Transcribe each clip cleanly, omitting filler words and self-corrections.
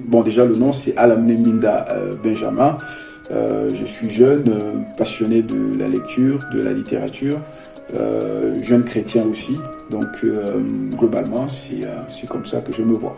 Bon, déjà, le nom, c'est Alamne Minda Benjamin. Je suis jeune, passionné de la lecture, de la littérature, jeune chrétien aussi. Donc, globalement, c'est comme ça que je me vois.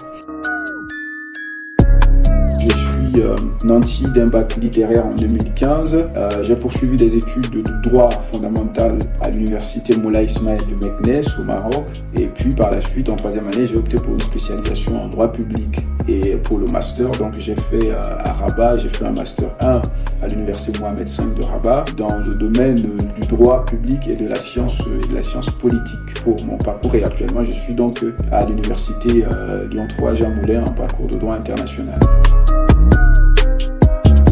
Je suis nanti d'un bac littéraire en 2015. J'ai poursuivi des études de droit fondamental à l'université Moulay Ismaël de Meknès au Maroc. Et puis par la suite, en troisième année, j'ai opté pour une spécialisation en droit public. Et pour le master, donc j'ai fait à Rabat, j'ai fait un master 1 à l'université Mohamed V de Rabat dans le domaine du droit public et de la science politique pour mon parcours. Et actuellement, je suis donc à l'université Lyon 3 Jean Moulin en parcours de droit international.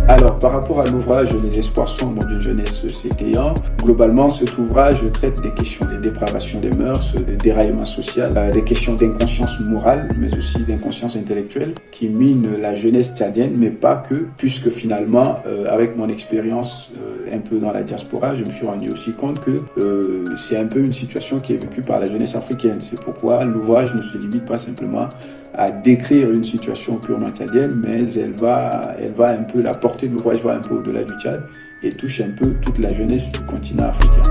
Alors, par rapport à l'ouvrage Les espoirs sombres d'une jeunesse s'étayant, globalement, cet ouvrage traite des questions des dépravations des mœurs, des déraillements sociaux, des questions d'inconscience morale, mais aussi d'inconscience intellectuelle, qui minent la jeunesse tchadienne, mais pas que, puisque finalement, avec mon expérience un peu dans la diaspora, je me suis rendu aussi compte que c'est un peu une situation qui est vécue par la jeunesse africaine. C'est pourquoi l'ouvrage ne se limite pas simplement à décrire une situation purement tchadienne, mais elle va un peu, la portée de l'ouvrage va un peu au-delà du Tchad et touche un peu toute la jeunesse du continent africain.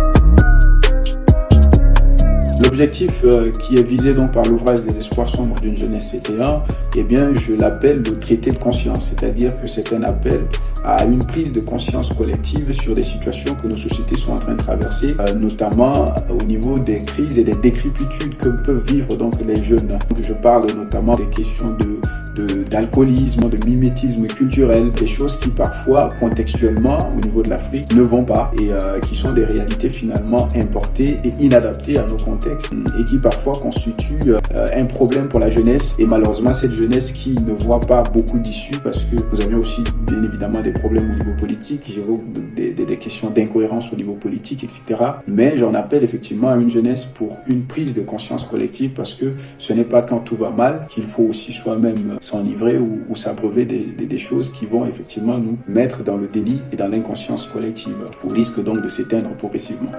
L'objectif qui est visé donc par l'ouvrage Les espoirs sombres d'une jeunesse s'étayant, eh bien, je l'appelle le traité de conscience, c'est-à-dire que c'est un appel à une prise de conscience collective sur des situations que nos sociétés sont en train de traverser, notamment au niveau des crises et des décrépitudes que peuvent vivre donc les jeunes. Donc, je parle notamment des questions d'alcoolisme, de mimétisme culturel, des choses qui parfois, contextuellement, au niveau de l'Afrique, ne vont pas et qui sont des réalités finalement importées et inadaptées à nos contextes et qui parfois constituent un problème pour la jeunesse et malheureusement cette jeunesse qui ne voit pas beaucoup d'issues parce que nous avions aussi bien évidemment des problèmes au niveau politique, j'évoque des questions d'incohérence au niveau politique, etc. Mais j'en appelle effectivement à une jeunesse pour une prise de conscience collective parce que ce n'est pas quand tout va mal qu'il faut aussi soi-même s'enivrer ou s'abreuver des choses qui vont effectivement nous mettre dans le délit et dans l'inconscience collective, au risque donc de s'éteindre progressivement.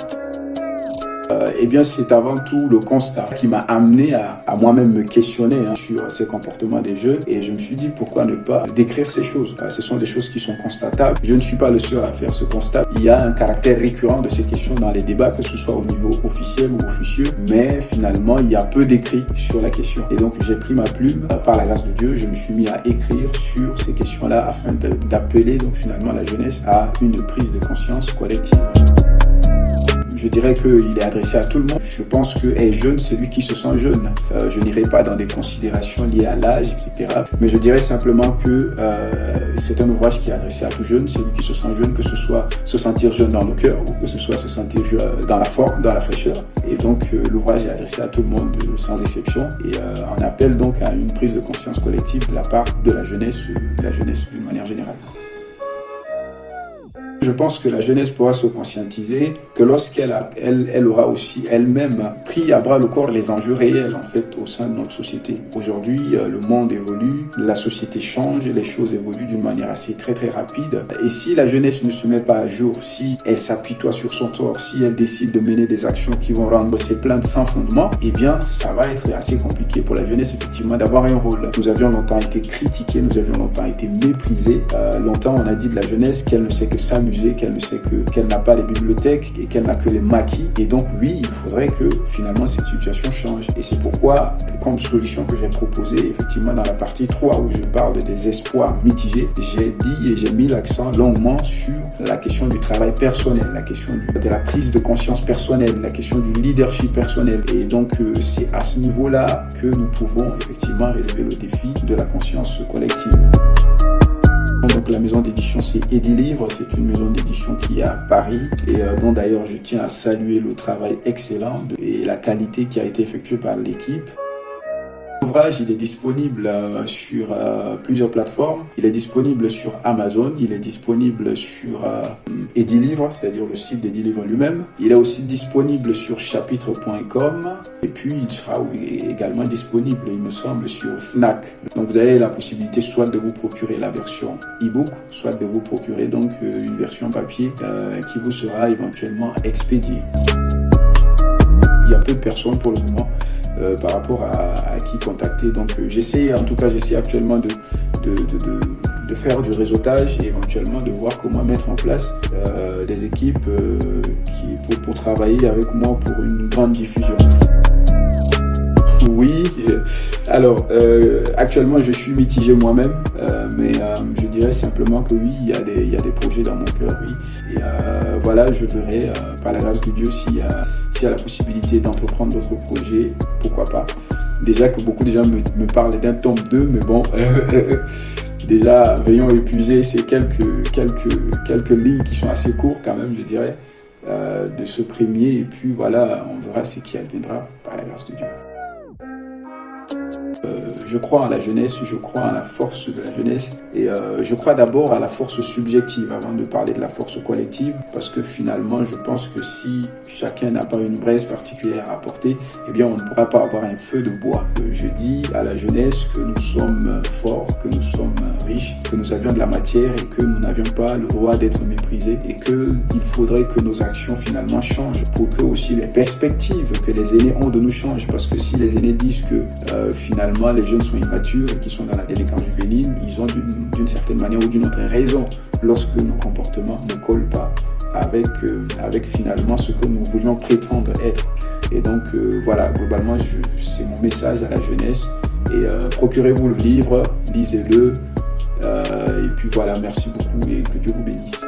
Eh bien, c'est avant tout le constat qui m'a amené à moi-même me questionner sur ces comportements des jeunes et je me suis dit pourquoi ne pas décrire ces choses. Ce sont des choses qui sont constatables. Je ne suis pas le seul à faire ce constat. Il y a un caractère récurrent de ces questions dans les débats, que ce soit au niveau officiel ou officieux, mais finalement, il y a peu d'écrits sur la question. Et donc, j'ai pris ma plume, par la grâce de Dieu, je me suis mis à écrire sur ces questions-là afin d'appeler donc finalement la jeunesse à une prise de conscience collective. Je dirais qu'il est adressé à tout le monde. Je pense que est jeune, c'est lui qui se sent jeune. Je n'irai pas dans des considérations liées à l'âge, etc. Mais je dirais simplement que c'est un ouvrage qui est adressé à tout jeune, c'est lui qui se sent jeune, que ce soit se sentir jeune dans le cœur ou que ce soit se sentir jeune dans la forme, dans la fraîcheur. Et donc l'ouvrage est adressé à tout le monde sans exception et on appelle donc à une prise de conscience collective de la part de la jeunesse d'une manière générale. Je pense que la jeunesse pourra se conscientiser que lorsqu'elle aura aussi elle-même pris à bras le corps les enjeux réels en fait au sein de notre société. Aujourd'hui, le monde évolue, la société change, les choses évoluent d'une manière assez très rapide. Et si la jeunesse ne se met pas à jour, si elle s'apitoie sur son tort, si elle décide de mener des actions qui vont rendre ses plaintes sans fondement, eh bien ça va être assez compliqué pour la jeunesse effectivement d'avoir un rôle. Nous avions longtemps été critiqués, nous avions longtemps été méprisés. Longtemps on a dit de la jeunesse qu'elle ne sait que s'amuser, qu'elle ne sait qu'elle n'a pas les bibliothèques et qu'elle n'a que les maquis. Et donc oui, il faudrait que finalement cette situation change. Et c'est pourquoi, comme solution que j'ai proposée, effectivement dans la partie 3 où je parle des espoirs mitigés, j'ai dit et j'ai mis l'accent longuement sur la question du travail personnel, la question de la prise de conscience personnelle, la question du leadership personnel. Et donc c'est à ce niveau-là que nous pouvons effectivement relever le défi de la conscience collective. Donc la maison d'édition c'est Edilivre, c'est une maison d'édition qui est à Paris et dont d'ailleurs je tiens à saluer le travail excellent et la qualité qui a été effectuée par l'équipe. L'ouvrage, il est disponible sur plusieurs plateformes. Il est disponible sur Amazon, il est disponible sur Edilivre, c'est-à-dire le site d'Edilivre lui-même. Il est aussi disponible sur chapitre.com et puis il sera également disponible, il me semble, sur Fnac. Donc vous avez la possibilité soit de vous procurer la version e-book, soit de vous procurer donc une version papier qui vous sera éventuellement expédiée. Il y a peu de personnes pour le moment par rapport à qui contacter. Donc j'essaie actuellement de faire du réseautage et éventuellement de voir comment mettre en place des équipes pour travailler avec moi pour une grande diffusion. Oui, alors actuellement je suis mitigé moi-même, mais je dirais simplement que oui, il y a des projets dans mon cœur, oui. Et voilà, je verrai par la grâce de Dieu s'il y a la possibilité d'entreprendre d'autres projets, pourquoi pas. Déjà que beaucoup de gens me parlent d'un tome 2, mais bon, déjà ayant épuisé ces quelques lignes qui sont assez courtes quand même, je dirais, de ce premier, et puis voilà, on verra ce qui adviendra par la grâce de Dieu. Je crois en la jeunesse, je crois en la force de la jeunesse et je crois d'abord à la force subjective avant de parler de la force collective, parce que finalement je pense que si chacun n'a pas une braise particulière à apporter, eh bien on ne pourra pas avoir un feu de bois. Je dis à la jeunesse que nous sommes forts, que nous sommes riches, que nous avions de la matière et que nous n'avions pas le droit d'être méprisés, et qu'il faudrait que nos actions finalement changent pour que aussi les perspectives que les aînés ont de nous changent, parce que si les aînés disent que finalement les jeunes sont immatures et qui sont dans la délinquance juvénile, ils ont d'une certaine manière ou d'une autre raison lorsque nos comportements ne collent pas avec finalement ce que nous voulions prétendre être. Et donc voilà, globalement c'est mon message à la jeunesse, et procurez-vous le livre, lisez-le, et puis voilà, merci beaucoup et que Dieu vous bénisse.